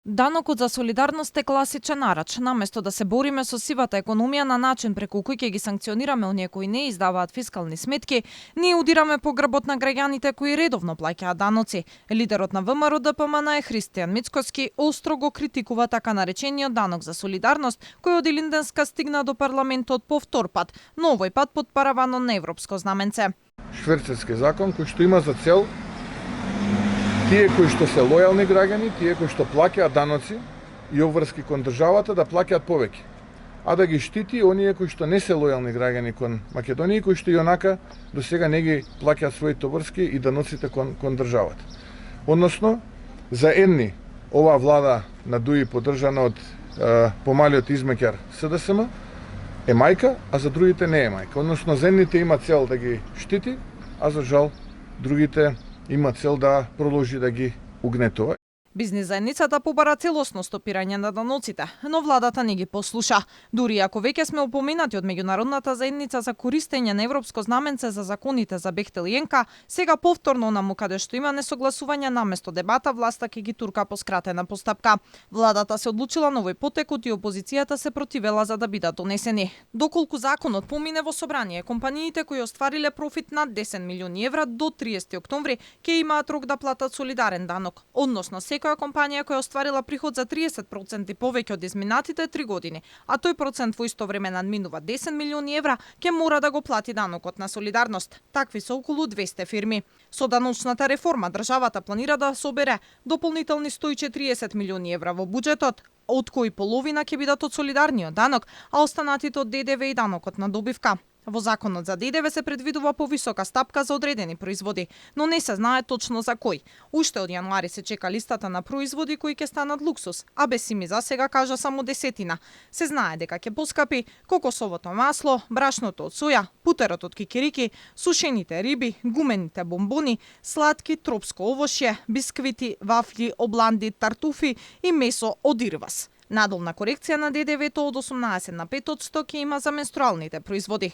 Данокот за солидарност е класичен нарач. Наместо да се бориме со сивата економија на начин преку кој ќе ги санкционираме оние кои не издаваат фискални сметки, ние удираме по грбот на граѓаните кои редовно плаќаат даноци. Лидерот на ВМРО ДПМН е Христијан Мицкоски остро го критикува така наречениот данок за солидарност, кој од Илинденска стигна до парламентот по втор пат, но овој пат под параваном на европско знаменце. Шверцерски закон кој што има за цел тие кои што се лојални граѓани, тие кои што плаќаат даноци и обврски кон државата да плаќаат повеќе, а да ги штити оние кои што не се лојални граѓани кон Македонија, кои што и онака до сега не ги плаќаат своите обврски и даноците кон државата. Односно, за едни оваа влада на ДУИ поддржана од помалиот измеќар СДСМ е мајка, а за другите не е мајка. Односно, за едните има цел да ги штити, а за жал другите има цел да продолжи да ги угнетува. Бизнис заедницата побара целосно стопирање на даноците, но владата не ги послуша. Дури ако веќе сме опоменати од меѓународната заедница за користење на европско знаменце за законите за Бехтел и ЕНКА, сега повторно наму каде што има несогласување наместо дебата, власта ќе ги турка по скратена постапка. Владата се одлучила на овој потекот и опозицијата се противела за да бидат донесени. Доколку законот помине во собрание, компаниите кои оствариле профит над 10 милиони евра до 30 октомври ќе имаат рок да платат солидарен данок, односно секоја компанија која остварила приход за 30% повеќе од изминатите 3 години, а тој процент во исто време надминува 10 милиони евра, ќе мора да го плати данокот на солидарност. Такви се околу 200 фирми. Со даночната реформа државата планира да собере дополнителни 140 милиони евра во буџетот, од кои половина ќе бидат од солидарниот данок, а останатите од ДДВ и данокот на добивка. Во законот за ДДВ се предвидува повисока стапка за одредени производи, но не се знае точно за кој. Уште од јануари се чека листата на производи кои ќе станат луксус, а Бесими за сега кажа само 10. Се знае дека ќе поскапи кокосовото масло, брашното од соја, путерот од кикирики, сушените риби, гумените бомбони, сладки, тропско овошје, бисквити, вафли, обланди, тартуфи и месо од ирвас. Надолна корекција на ДДВ-то од 18 на 5% ќе има за менструалните производи.